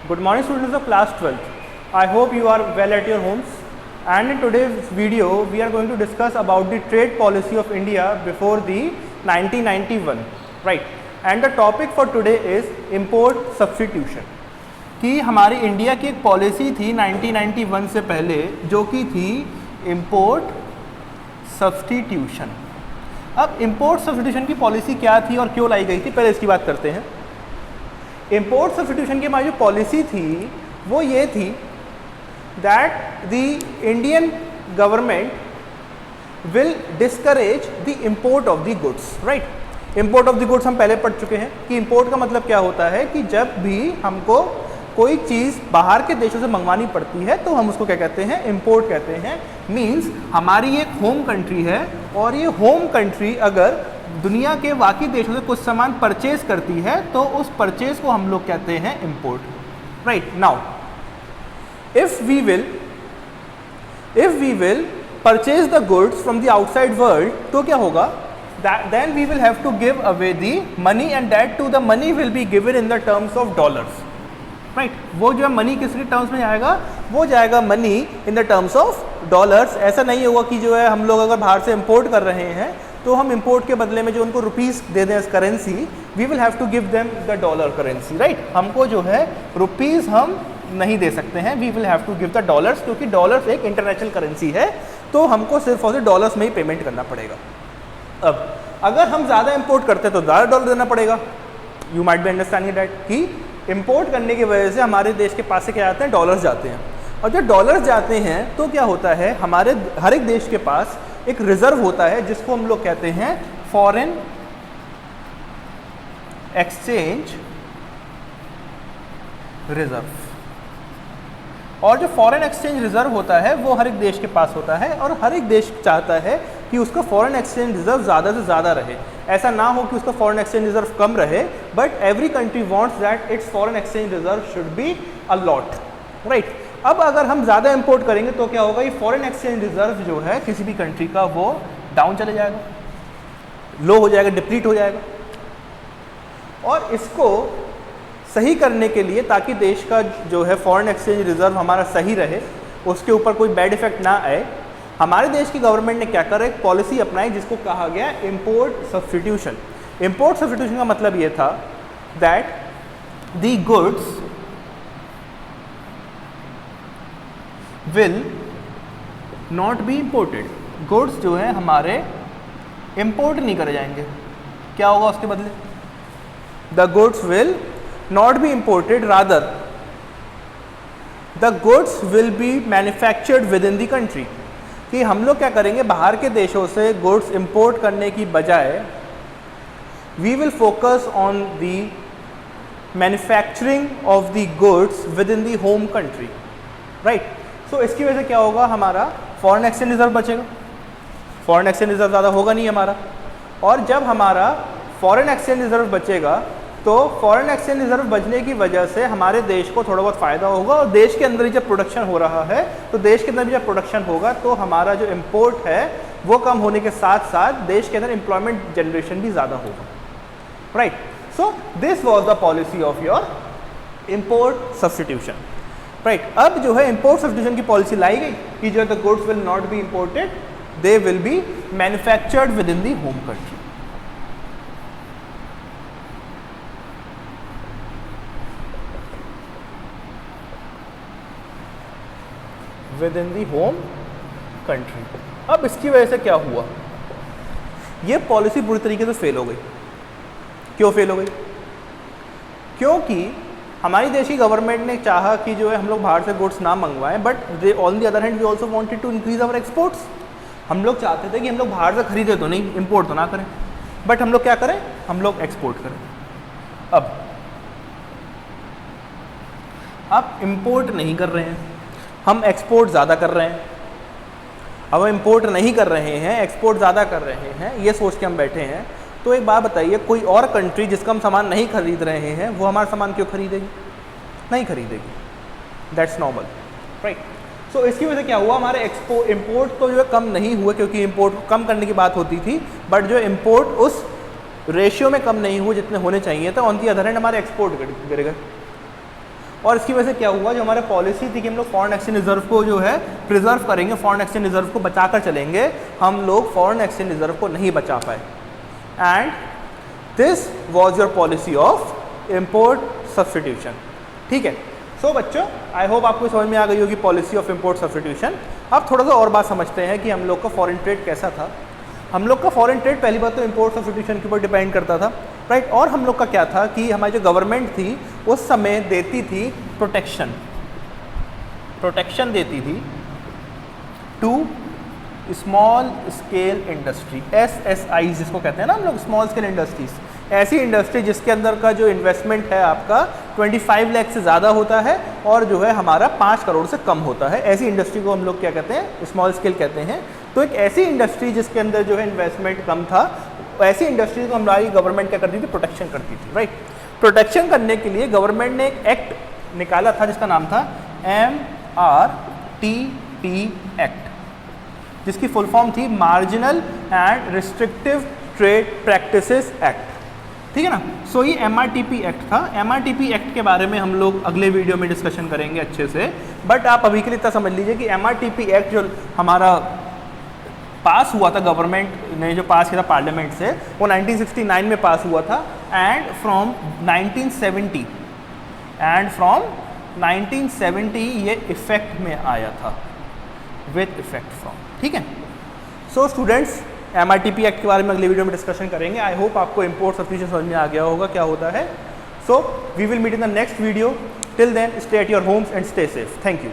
Good morning students of class 12th. I hope you are well at your homes, and in today's video we are going to discuss about the trade policy of India before the 1991, right? And the topic for today is import substitution. कि हमारी India की एक policy थी 1991 से पहले जो कि थी इम्पोर्ट सब्सटीट्यूशन। अब इम्पोर्ट सब्सटीट्यूशन की पॉलिसी क्या थी और क्यों लाई गई थी, पहले इसकी बात करते हैं। इम्पोर्ट सब्सटीट्यूशन की हमारी जो पॉलिसी थी वो ये थी that the Indian government will discourage the import of the goods, right. Import of the goods हम पहले पढ़ चुके हैं कि इम्पोर्ट का मतलब क्या होता है कि जब भी हमको कोई चीज़ बाहर के देशों से मंगवानी पड़ती है तो हम उसको क्या कहते हैं, इम्पोर्ट कहते हैं। मींस हमारी एक होम कंट्री है और ये होम कंट्री अगर दुनिया के बाकी देशों से कुछ सामान परचेज करती है तो उस परचेज को हम लोग कहते हैं import, right. Now if we will purchase the goods from the outside world तो क्या होगा, then we will have to give away the money and that too the money will be given in the terms of dollars, right. वो जो है money किसके terms में जाएगा, वो जाएगा money in the terms of dollars. ऐसा नहीं होगा कि जो है हम लोग अगर बाहर से इंपोर्ट कर रहे हैं तो हम इंपोर्ट के बदले में जो उनको रुपीस दे दें as currency, we will have to give them the dollar currency, right. हमको जो है रुपीस हम नहीं दे सकते हैं, we will have to give the dollars, क्योंकि डॉलर्स एक इंटरनेशनल करेंसी है तो हमको सिर्फ और सिर्फ डॉलर्स में ही पेमेंट करना पड़ेगा। अब अगर हम ज़्यादा इंपोर्ट करते हैं तो ज़्यादा डॉलर देना पड़ेगा। You might be understanding that कि इंपोर्ट करने की वजह से हमारे देश के पास से क्या आते हैं, डॉलर्स जाते हैं। और जब डॉलर्स जाते हैं तो क्या होता है, हमारे हर एक देश के पास एक रिजर्व होता है जिसको हम लोग कहते हैं फॉरेन एक्सचेंज रिजर्व। और जो फॉरेन एक्सचेंज रिजर्व होता है वो हर एक देश के पास होता है और हर एक देश चाहता है कि उसका फॉरेन एक्सचेंज रिजर्व ज़्यादा से ज़्यादा रहे। ऐसा ना हो कि उसका फॉरेन एक्सचेंज रिजर्व कम रहे, but every country wants that it's foreign exchange reserve should be a lot, right. अब अगर हम ज़्यादा इंपोर्ट करेंगे तो क्या होगा, ये फॉरेन एक्सचेंज रिजर्व जो है किसी भी कंट्री का वो डाउन चले जाएगा, लो हो जाएगा, डिप्लीट हो जाएगा। और इसको सही करने के लिए, ताकि देश का जो है फॉरेन एक्सचेंज रिजर्व हमारा सही रहे, उसके ऊपर कोई बैड इफेक्ट ना आए, हमारे देश की गवर्नमेंट ने क्या करा, एक पॉलिसी अपनाई जिसको कहा गया इम्पोर्ट सब्स्टिट्यूशन। इम्पोर्ट सब्स्टिट्यूशन का मतलब ये था that the goods will not be imported. Goods जो है हमारे इम्पोर्ट नहीं करे जाएंगे। क्या होगा उसके बदले, the goods will not be imported, rather the goods will be manufactured with in the country. कि हम लोग क्या करेंगे, बाहर के देशों से गुड्स इंपोर्ट करने की बजाय we will focus on the manufacturing of the goods within the home country, right. So इसकी वजह से क्या होगा, हमारा फॉरेन एक्सचेंज रिजर्व बचेगा। फॉरेन एक्सचेंज रिजर्व ज़्यादा होगा नहीं हमारा, और जब हमारा फॉरेन एक्सचेंज रिजर्व बचेगा तो फॉरेन एक्सचेंज रिजर्व बचने की वजह से हमारे देश को थोड़ा बहुत फ़ायदा होगा। और देश के अंदर ही जब प्रोडक्शन हो रहा है तो देश के अंदर भी जब प्रोडक्शन होगा तो हमारा जो इम्पोर्ट है वो कम होने के साथ साथ देश के अंदर एम्प्लॉयमेंट जनरेशन भी ज़्यादा होगा, right. So this was the policy of your import substitution, right. अब जो है इम्पोर्ट सब्स्टिट्यूशन की पॉलिसी लाई गई कि जो the goods will not be imported, they will be manufactured with in the home country. With in the home country. अब इसकी वजह से क्या हुआ, ये पॉलिसी बुरी तरीके से फेल हो गई। क्यों फेल हो गई, क्योंकि हमारी देश की गवर्नमेंट ने चाहा कि जो है हम लोग बाहर से गुड्स ना मंगवाएं, but on the other hand we also wanted to increase our exports. हम लोग चाहते थे कि हम लोग बाहर से खरीदे तो नहीं, इंपोर्ट तो ना करें, बट हम लोग क्या करें, हम लोग एक्सपोर्ट करें। अब इंपोर्ट नहीं कर रहे हैं, हम एक्सपोर्ट ज़्यादा कर रहे हैं। अब हम इंपोर्ट नहीं कर रहे हैं, एक्सपोर्ट ज़्यादा कर रहे हैं, ये सोच के हम बैठे हैं। तो एक बात बताइए, कोई और कंट्री जिसका हम सामान नहीं खरीद रहे हैं वो हमारा सामान क्यों खरीदेगी, नहीं खरीदेगी, दैट्स नॉर्मल, राइट। सो इसकी वजह से क्या हुआ, हमारे इंपोर्ट तो जो है कम नहीं हुआ, क्योंकि इंपोर्ट को कम करने की बात होती थी, बट जो इंपोर्ट उस रेशियो में कम नहीं हुए जितने होने चाहिए थे। ऑन दी अदर हैंड हमारे एक्सपोर्ट गिर गए। और इसकी वजह से क्या हुआ, जो हमारा पॉलिसी थी कि हम लोग फॉरेन एक्सचेंज रिजर्व को जो है प्रिजर्व करेंगे, फॉरेन एक्सचेंज रिजर्व को बचा कर चलेंगे, हम लोग फॉरेन एक्सचेंज रिजर्व को नहीं बचा पाए। And this was your policy of import substitution. ठीक है, सो बच्चों आई होप आपको समझ में आ गई होगी पॉलिसी ऑफ इम्पोर्ट सब्सटीट्यूशन। अब थोड़ा सा और बात समझते हैं कि हम लोग का फॉरेन ट्रेड कैसा था। हम लोग का फॉरेन ट्रेड पहली बात तो इम्पोर्ट सब्सटीट्यूशन के ऊपर डिपेंड करता था, राइट। और हम लोग का क्या था कि हमारी जो गवर्नमेंट थी उस समय देती थी प्रोटेक्शन देती थी to small scale industry, SSI जिसको कहते हैं ना हम लोग, स्मॉल स्केल इंडस्ट्रीज। ऐसी इंडस्ट्री जिसके अंदर का जो इन्वेस्टमेंट है आपका 25 लाख से ज़्यादा होता है और जो है हमारा 5 करोड़ से कम होता है, ऐसी इंडस्ट्री को हम लोग क्या कहते हैं, स्मॉल स्केल कहते हैं। तो एक ऐसी इंडस्ट्री जिसके अंदर जो है इन्वेस्टमेंट कम था, ऐसी इंडस्ट्री को हमारी गवर्नमेंट क्या करती थी, प्रोटेक्शन करती थी, राइट। प्रोटेक्शन करने के लिए गवर्नमेंट ने एक एक्ट निकाला था जिसका नाम था MRTP एक्ट, जिसकी फुल फॉर्म थी marginal and restrictive trade practices act. ठीक है ना। सो ये MRTP एक्ट था। MRTP एक्ट के बारे में हम लोग अगले वीडियो में डिस्कशन करेंगे अच्छे से, बट आप अभी के लिए इतना समझ लीजिए कि MRTP एक्ट जो हमारा पास हुआ था, गवर्नमेंट ने जो पास किया था पार्लियामेंट से, वो 1969 में पास हुआ था। एंड फ्रॉम 1970 ये इफेक्ट में आया था, विथ इफेक्ट फ्रॉम। ठीक है। सो स्टूडेंट्स MRTP एक्ट के बारे में अगले वीडियो में डिस्कशन करेंगे। आई होप आपको इम्पोर्ट सब्सटीट्यूशन समझ में आ गया होगा क्या होता है। So we will meet in the next video. Till then stay at your homes and stay safe. Thank you.